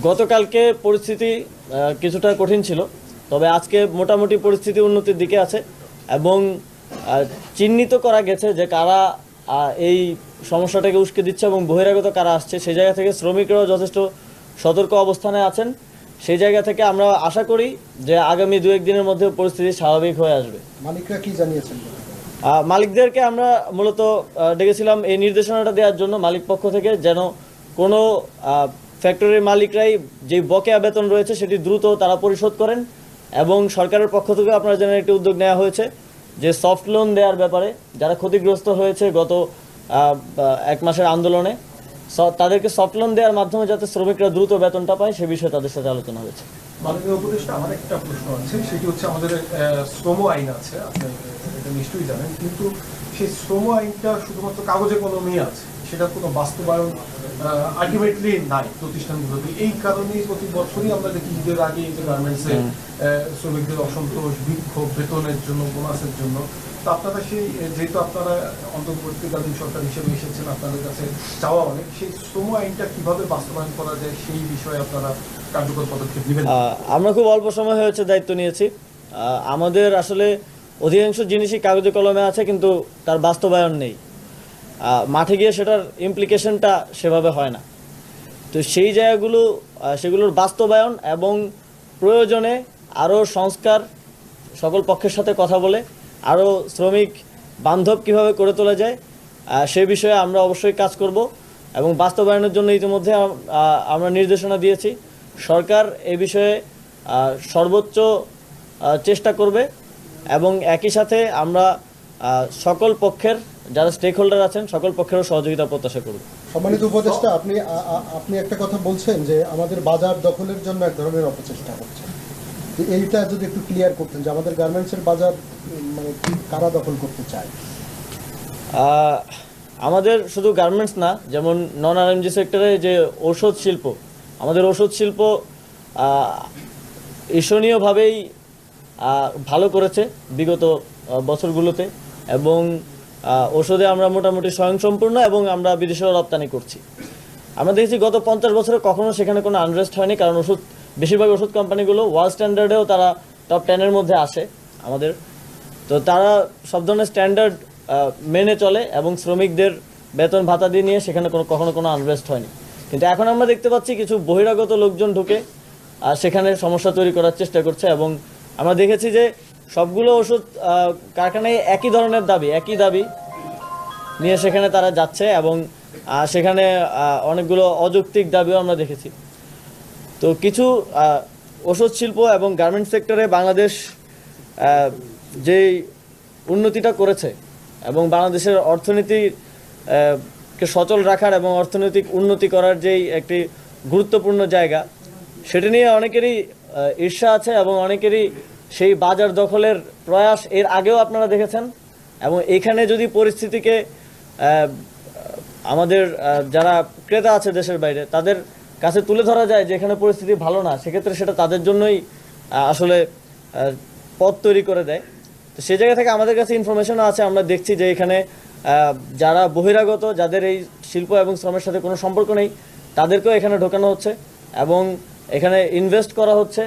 গতকালকে পরিস্থিতি কিছুটা কঠিন ছিল, তবে আজকে মোটামুটি পরিস্থিতি উন্নতির দিকে আছে এবং চিহ্নিত করা গেছে যে কারা এই সমস্যাটাকে উস্কে দিচ্ছে এবং বহিরাগত কারা আসছে। সেই জায়গা থেকে শ্রমিকরাও যথেষ্ট সতর্ক অবস্থানে আছেন। সেই জায়গা থেকে আমরা আশা করি যে আগামী 2-1 দিনের মধ্যে পরিস্থিতি স্বাভাবিক হয়ে আসবে। মালিকরা কি জানিয়েছেন? মালিকদেরকে আমরা মূলত ডেকেছিলাম এই নির্দেশনাটা দেওয়ার জন্য মালিক পক্ষ থেকে, যেন কোনো ফ্যাক্টরির মালিকরাই যে বকেয়া বেতন রয়েছে সেটি দ্রুত তারা পরিশোধ করেন এবং সরকারের পক্ষ থেকে আপনারা জানেন একটি উদ্যোগ নেওয়া হয়েছে যে সফট লোন দেওয়ার ব্যাপারে যারা ক্ষতিগ্রস্ত হয়েছে গত 1 মাসের আন্দোলনে, তাদেরকে সফট লোন দেওয়ার মাধ্যমে যাতে শ্রমিকরা দ্রুত বেতনটা পায় সে বিষয়ে তাদের সাথে আলোচনা হয়েছে। মাননীয় উপদেষ্টা, আমার একটা প্রশ্ন আছে, সেটি হচ্ছে আমাদের শ্রম আইন আছে, আপনি এটা নিশ্চয়ই জানেন, কিন্তু সেই শ্রম আইনটা শুধুমাত্র কাগজে কলমেই আছে, সেটা কোনো বাস্তবায়ন আলটিমেটলি নাই প্রতিষ্ঠানগুলোতে। এই কারণেই প্রতি বছরই আমরা দেখি ঈদের আগে এই যে গার্মেন্টসে শ্রমিকদের অসন্তোষ, বিক্ষোভ, বেতনের জন্য, বোনাসের জন্য। তো আপনারা সেই, যেহেতু আপনারা অন্তর্বর্তীকালীন সরকার হিসেবে এসেছেন, আপনাদের কাছে চাওয়া অনেক, সেই শ্রম আইনটা কিভাবে বাস্তবায়ন করা যায় সেই বিষয়ে আপনারা কার্যকর পদক্ষেপ নেবেন? আমরা খুব অল্প সময় হয়েছে দায়িত্ব নিয়েছি। আমাদের আসলে অধিকাংশ জিনিসই কাগজে কলমে আছে, কিন্তু তার বাস্তবায়ন নেই। মাঠে গিয়ে সেটার ইমপ্লিকেশনটা সেভাবে হয় না। তো সেই জায়গাগুলো, সেগুলোর বাস্তবায়ন এবং প্রয়োজনে আরও সংস্কার, সকল পক্ষের সাথে কথা বলে আরও শ্রমিক বান্ধব কীভাবে করে তোলা যায় সে বিষয়ে আমরা অবশ্যই কাজ করব এবং বাস্তবায়নের জন্য ইতিমধ্যে আমরা নির্দেশনা দিয়েছি। সরকার এ বিষয়ে সর্বোচ্চ চেষ্টা করবে এবং একই সাথে আমরা সকল পক্ষের যারা স্টেক হোল্ডার আছেন সকল পক্ষেরও সহযোগিতা প্রত্যাশা করব। সম্মানিত উপদেষ্টা, আপনি একটা কথা বলছেন যে আমাদের বাজার দখলের জন্য এক ধরনের অপচেষ্টা হচ্ছে। এইটা যদি একটু ক্লিয়ার করতেন যে আমাদের গার্মেন্টসের বাজার মানে কারা দখল করতে চায়? আমাদের শুধু গার্মেন্টস না, যেমন নন আরএমজি সেক্টরে যে ঔষধ শিল্প, আমাদের ঔষধ শিল্প ঈর্ষণীয়ভাবেই ভালো করেছে বিগত বছরগুলোতে এবং ওষুধে আমরা মোটামুটি স্বয়ংসম্পূর্ণ এবং আমরা বিদেশেও রপ্তানি করছি। আমরা দেখেছি গত 50 বছরে কখনো সেখানে কোনো আনরেস্ট হয়নি, কারণ বেশিরভাগ ওষুধ কোম্পানিগুলো ওয়ার্ল্ড স্ট্যান্ডার্ডেও তারা টপ 10-এর মধ্যে আসে আমাদের। তো তারা সব ধরনের স্ট্যান্ডার্ড মেনে চলে এবং শ্রমিকদের বেতন ভাতা দিয়ে নিয়ে সেখানে কখনো কোনো আনরেস্ট হয়নি। কিন্তু এখন আমরা দেখতে পাচ্ছি কিছু বহিরাগত লোকজন ঢুকে সেখানে সমস্যা তৈরি করার চেষ্টা করছে এবং আমরা দেখেছি যে সবগুলো ওষুধ কারখানায় একই ধরনের দাবি, একই দাবি নিয়ে সেখানে তারা যাচ্ছে এবং সেখানে অনেকগুলো অযৌক্তিক দাবিও আমরা দেখেছি। তো কিছু ওষুধ শিল্প এবং গার্মেন্টস সেক্টরে বাংলাদেশ যেই উন্নতিটা করেছে এবং বাংলাদেশের অর্থনীতিকে সচল রাখার এবং অর্থনৈতিক উন্নতি করার যেই একটি গুরুত্বপূর্ণ জায়গা, সেটা নিয়ে অনেকেরই ঈর্ষা আছে এবং অনেকেরই সেই বাজার দখলের প্রয়াস এর আগেও আপনারা দেখেছেন। এবং এখানে যদি পরিস্থিতিকে আমাদের যারা ক্রেতা আছে দেশের বাইরে তাদের কাছে তুলে ধরা যায় যে এখানে পরিস্থিতি ভালো না, সেক্ষেত্রে সেটা তাদের জন্যই আসলে পথ তৈরি করে দেয়। তো সেই জায়গা থেকে আমাদের কাছে ইনফরমেশন আছে, আমরা দেখছি যে এখানে যারা বহিরাগত, যাদের এই শিল্প এবং শ্রমের সাথে কোনো সম্পর্ক নেই, তাদেরকেও এখানে ঢোকানো হচ্ছে এবং এখানে ইনভেস্ট করা হচ্ছে।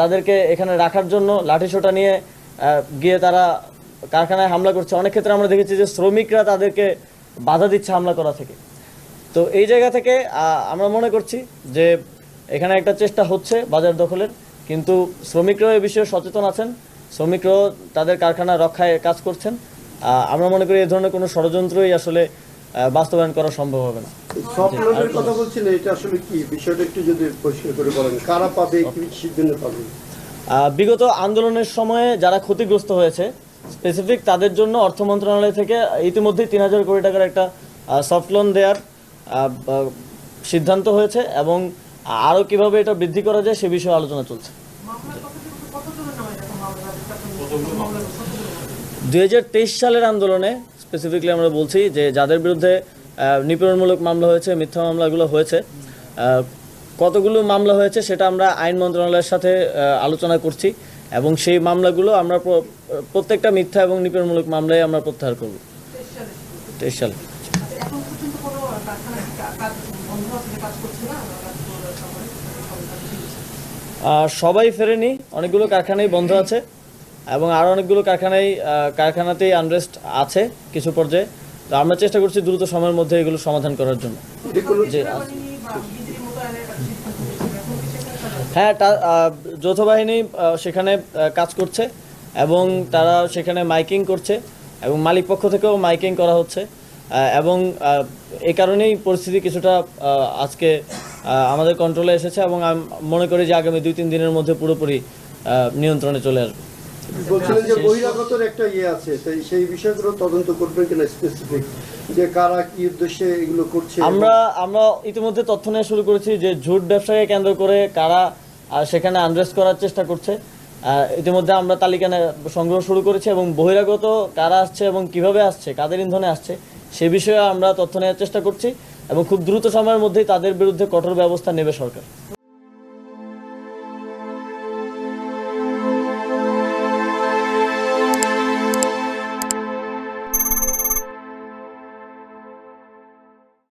তাদেরকে এখানে রাখার জন্য লাঠিসোঁটা নিয়ে গিয়ে তারা কারখানায় হামলা করছে। অনেক ক্ষেত্রে আমরা দেখেছি যে শ্রমিকরা তাদেরকে বাধা দিচ্ছে হামলা করা থেকে। তো এই জায়গা থেকে আমরা মনে করছি যে এখানে একটা চেষ্টা হচ্ছে বাজার দখলের, কিন্তু শ্রমিকরাও এই বিষয়ে সচেতন আছেন, শ্রমিকরাও তাদের কারখানা রক্ষায় কাজ করছেন। আমরা মনে করি এই ধরনের কোনো ষড়যন্ত্রই আসলে বাস্তবায়ন করা সম্ভব হবে না। সফটওয়্যারের কথা বলছেন, এটা আসলে কি বিষয়টা একটু যদি পরিষ্কার করে বলেন, কারা পাবে, কি সিদ্ধান্ত পাবে? বিগত আন্দোলনের সময়ে যারা ক্ষতিগ্রস্ত হয়েছে স্পেসিফিক তাদের জন্য অর্থ মন্ত্রণালয় থেকে ইতিমধ্যেই 3000 কোটি টাকার একটা সফট লোন দেওয়ার সিদ্ধান্ত হয়েছে এবং আরও কিভাবে এটা বৃদ্ধি করা যায় সে বিষয়ে আলোচনা চলছে। 2023 সালের আন্দোলনে স্পেসিফিকলি আমরা বলছি যে যাদের বিরুদ্ধে নিপীড়নমূলক মামলা হয়েছে, মিথ্যা মামলাগুলো হয়েছে, কতগুলো মামলা হয়েছে সেটা আমরা আইন মন্ত্রণালয়ের সাথে আলোচনা করছি এবং সেই মামলাগুলো আমরা প্রত্যেকটা মিথ্যা এবং নিপীড়নমূলক মামলায় আমরা প্রত্যাহার করব। 23 সালে সবাই ফেরেনি, অনেকগুলো কারখানাই বন্ধ আছে এবং আরও অনেকগুলো কারখানাতেই আনরেস্ট আছে কিছু পর্যায়ে। তো আমরা চেষ্টা করছি দ্রুত সময়ের মধ্যে এগুলো সমাধান করার জন্য। যে হ্যাঁ, যৌথ বাহিনী সেখানে কাজ করছে এবং তারা সেখানে মাইকিং করছে এবং মালিক পক্ষ থেকেও মাইকিং করা হচ্ছে এবং এই কারণেই পরিস্থিতি কিছুটা আজকে আমাদের কন্ট্রোলে এসেছে এবং আমি মনে করি যে আগামী 2-3 দিনের মধ্যে পুরোপুরি নিয়ন্ত্রণে চলে আসবে। বলছিলেন যে বহিরাগতর একটা আছে, তাই সেই বিষয়গুলো তদন্ত করবেন কিনা স্পেসিফিক, যে কারা কি উদ্দেশ্যে এগুলো করছে? আমরা ইতিমধ্যে তথ্য নেওয়া শুরু করেছি যে ঝুট ব্যবসাকে কেন্দ্র করে কারা সেখানে আনরেস্ট করার চেষ্টা করছে। ইতিমধ্যে আমরা তালিকা সংগ্রহ শুরু করেছি এবং বহিরাগত কারা আসছে এবং কিভাবে আসছে, কাদের ইন্ধনে আসছে সে বিষয়ে আমরা তথ্য নেওয়ার চেষ্টা করছি এবং খুব দ্রুত সময়ের মধ্যেই তাদের বিরুদ্ধে কঠোর ব্যবস্থা নেবে সরকার।